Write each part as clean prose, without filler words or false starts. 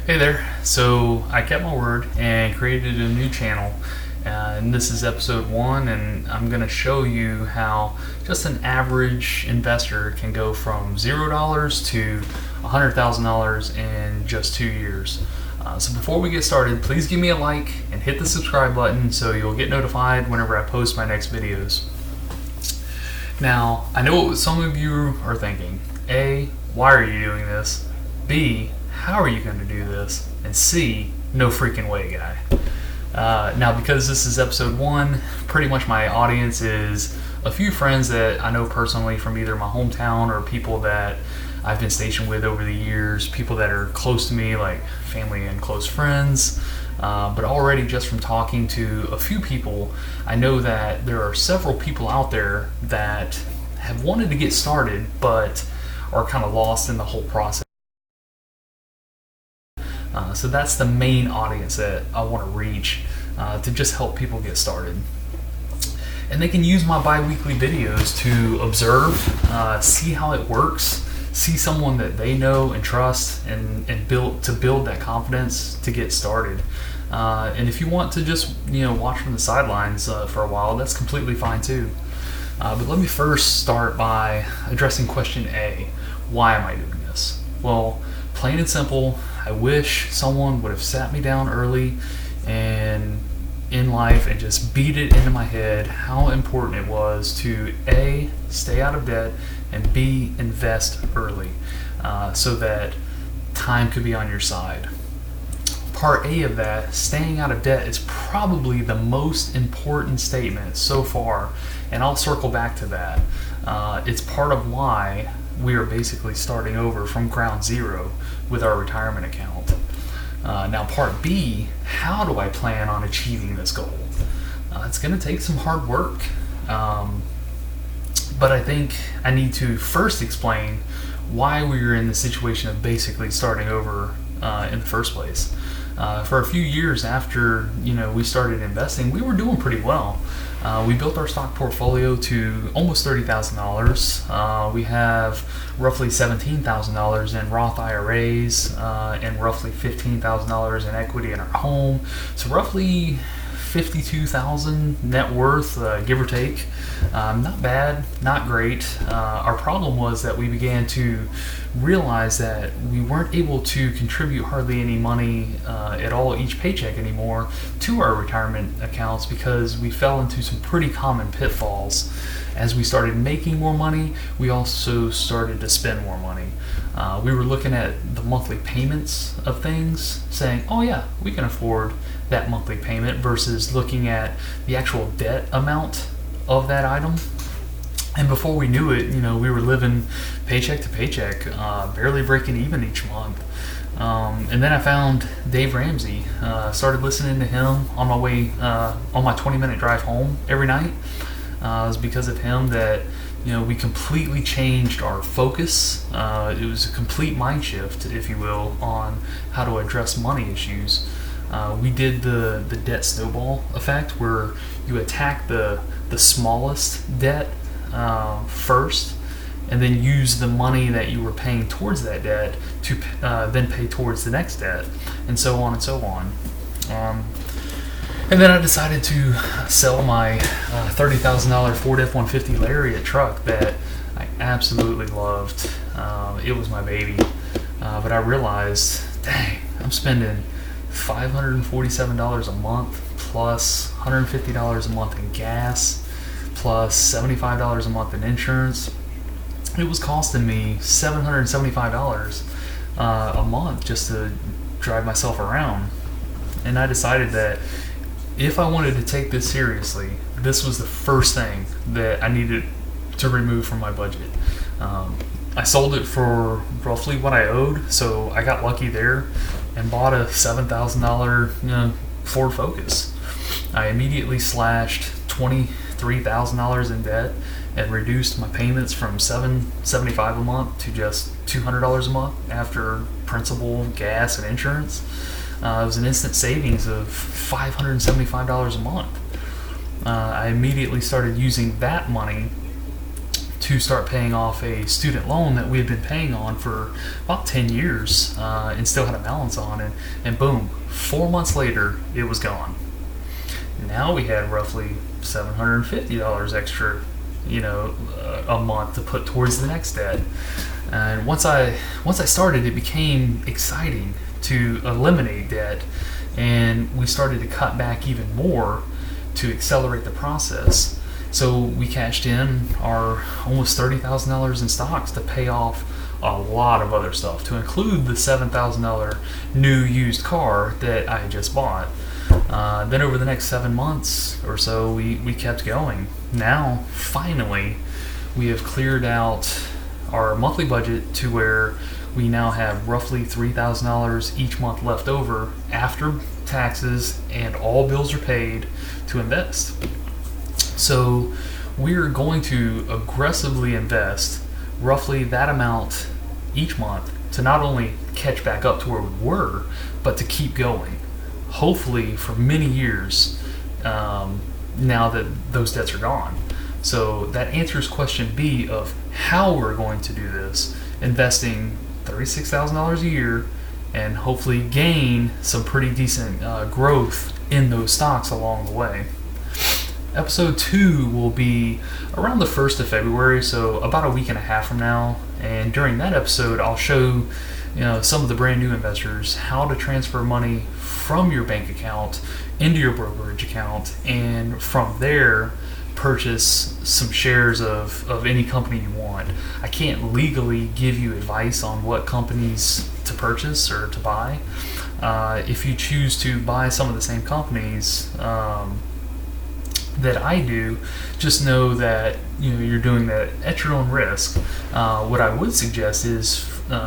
Hey there. So I kept my word and created a new channel. And this is episode 1, and I'm going to show you how just an average investor can go from $0 to $100,000 in just 2 years. So before we get started, please give me a like and hit the subscribe button so you'll get notified whenever I post my next videos. Now, I know what some of you are thinking. A, why are you doing this? B, how are you going to do this? And C, no freaking way, guy. Now, because this is episode 1, pretty much my audience is a few friends that I know personally from either my hometown or people that I've been stationed with over the years, people that are close to me, like family and close friends. But already just from talking to a few people, I know that there are several people out there that have wanted to get started, but are kind of lost in the whole process. So that's the main audience that I want to reach to just help people get started. And they can use my bi-weekly videos to observe, see how it works, see someone that they know and trust, and build that confidence to get started. And if you want to just watch from the sidelines for a while, that's completely fine too. But let me first start by addressing question A. Why am I doing this? Well, plain and simple, I wish someone would have sat me down early and in life and just beat it into my head how important it was to A, stay out of debt, and B, invest early so that time could be on your side. Part A of that, staying out of debt, is probably the most important statement so far, and I'll circle back to that. It's part of why we are basically starting over from ground zero with our retirement account. Now, part B, how do I plan on achieving this goal? It's going to take some hard work, but I think I need to first explain why we were in the situation of basically starting over in the first place. For a few years after we started investing, we were doing pretty well. We built our stock portfolio to almost $30,000. We have roughly $17,000 in Roth IRAs and roughly $15,000 in equity in our home. So roughly $52,000 net worth, give or take. Not bad, not great. Our problem was that we began to realize that we weren't able to contribute hardly any money at all each paycheck anymore to our retirement accounts because we fell into some pretty common pitfalls. As we started making more money, we also started to spend more money. We were looking at the monthly payments of things, saying, oh yeah, we can afford that monthly payment, versus looking at the actual debt amount of that item. And before we knew it, we were living paycheck to paycheck, barely breaking even each month. And then I found Dave Ramsey, started listening to him on my way, on my 20-minute drive home every night. It was because of him that we completely changed our focus. It was a complete mind shift, if you will, on how to address money issues. We did the debt snowball effect, where you attack the smallest debt first, and then use the money that you were paying towards that debt to then pay towards the next debt, and so on and so on. And then I decided to sell my $30,000 Ford F-150 Lariat truck that I absolutely loved. It was my baby. But I realized, dang, I'm spending $547 a month plus $150 a month in gas plus $75 a month in insurance. It was costing me $775 a month just to drive myself around. And I decided that if I wanted to take this seriously, this was the first thing that I needed to remove from my budget. I sold it for roughly what I owed, so I got lucky there and bought a $7,000 Ford Focus. I immediately slashed $23,000 in debt and reduced my payments from $775 a month to just $200 a month after principal, gas, and insurance. It was an instant savings of $575 a month. I immediately started using that money to start paying off a student loan that we had been paying on for about 10 years and still had a balance on it. And boom, 4 months later, it was gone. Now we had roughly $750 extra, a month to put towards the next debt. And once I started, it became exciting to eliminate debt, and we started to cut back even more to accelerate the process. So we cashed in our almost $30,000 in stocks to pay off a lot of other stuff, to include the $7,000 new used car that I had just bought. Then over the next 7 months or so, we kept going. Now, finally, we have cleared out our monthly budget to where we now have roughly $3,000 each month left over after taxes and all bills are paid to invest. So we're going to aggressively invest roughly that amount each month to not only catch back up to where we were, but to keep going. Hopefully for many years now that those debts are gone. So that answers question B of how we're going to do this, investing $36,000 a year and hopefully gain some pretty decent growth in those stocks along the way. Episode 2 will be around the 1st of February, so about a week and a half from now. And during that episode, I'll show some of the brand new investors how to transfer money from your bank account into your brokerage account, and from there purchase some shares of any company you want. I can't legally give you advice on what companies to purchase or to buy. If you choose to buy some of the same companies that I do, just know that you're doing that at your own risk. What I would suggest is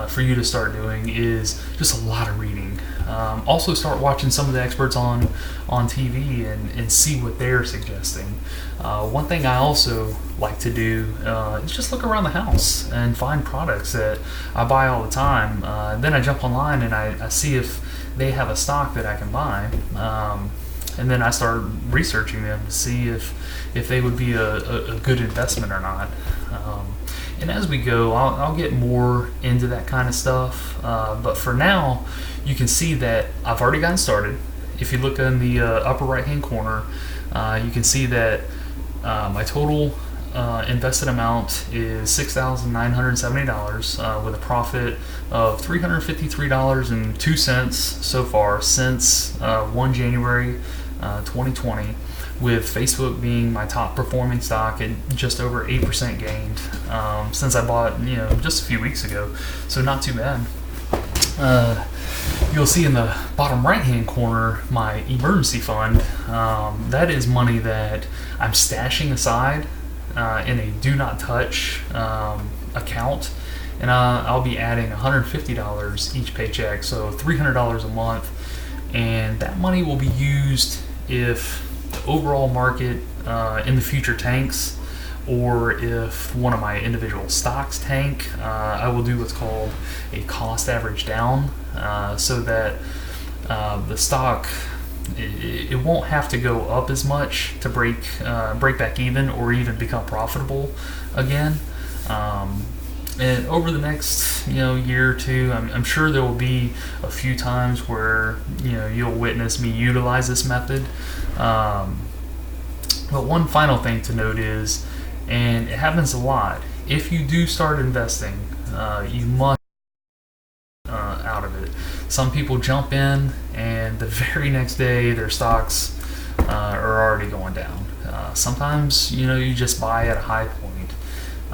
for you to start doing is just a lot of reading. Also start watching some of the experts on TV and see what they're suggesting. One thing I also like to do is just look around the house and find products that I buy all the time. Then I jump online and I see if they have a stock that I can buy. And then I start researching them to see if they would be a good investment or not. And as we go, I'll get more into that kind of stuff. But for now, you can see that I've already gotten started. If you look in the upper right-hand corner, you can see that my total invested amount is $6,970 with a profit of $353.02 so far since 1 January 2020, with Facebook being my top performing stock at just over 8% gained since I bought just a few weeks ago, so not too bad. You'll see in the bottom right hand corner my emergency fund. That is money that I'm stashing aside in a do not touch account, and I'll be adding $150 each paycheck, so $300 a month, and that money will be used if the overall market in the future tanks, or if one of my individual stocks tank. I will do what's called a cost average down, so that the stock it won't have to go up as much to break back even or even become profitable again. And over the next year or two, I'm sure there will be a few times where you'll witness me utilize this method. But one final thing to note is, and it happens a lot, if you do start investing, you must out of it. Some people jump in and the very next day their stocks are already going down. Sometimes you just buy at a high point.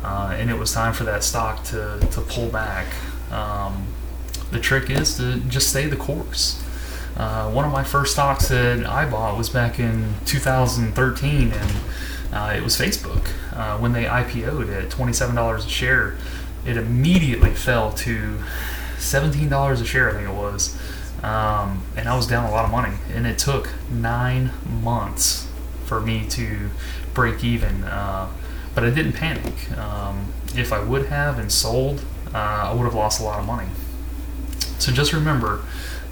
And it was time for that stock to pull back. The trick is to just stay the course. One of my first stocks that I bought was back in 2013, and it was Facebook. When they IPO'd at $27 a share, it immediately fell to $17 a share, I think it was. And I was down a lot of money, and it took 9 months for me to break even. But I didn't panic. If I would have and sold, I would have lost a lot of money. So just remember,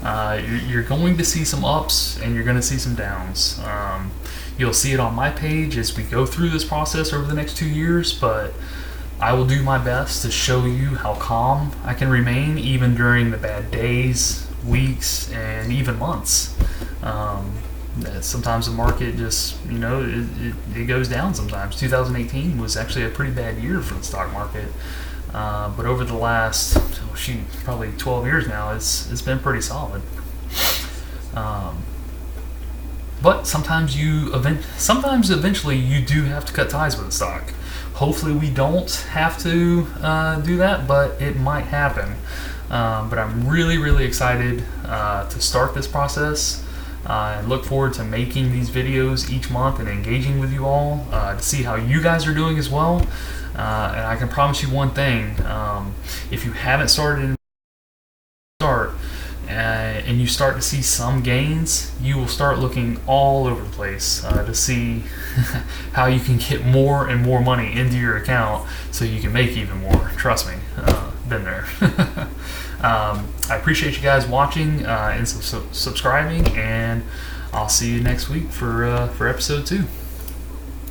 you're going to see some ups and you're going to see some downs. You'll see it on my page as we go through this process over the next 2 years, but I will do my best to show you how calm I can remain even during the bad days, weeks, and even months. Sometimes the market just, it goes down sometimes. 2018 was actually a pretty bad year for the stock market. But over the last, probably 12 years now, it's been pretty solid. But sometimes eventually you do have to cut ties with the stock. Hopefully we don't have to do that, but it might happen. But I'm really, really excited to start this process. And look forward to making these videos each month and engaging with you all to see how you guys are doing as well. And I can promise you one thing: if you haven't started, and you start to see some gains, you will start looking all over the place to see how you can get more and more money into your account so you can make even more. Trust me, been there. I appreciate you guys watching and subscribing, and I'll see you next week for episode 2.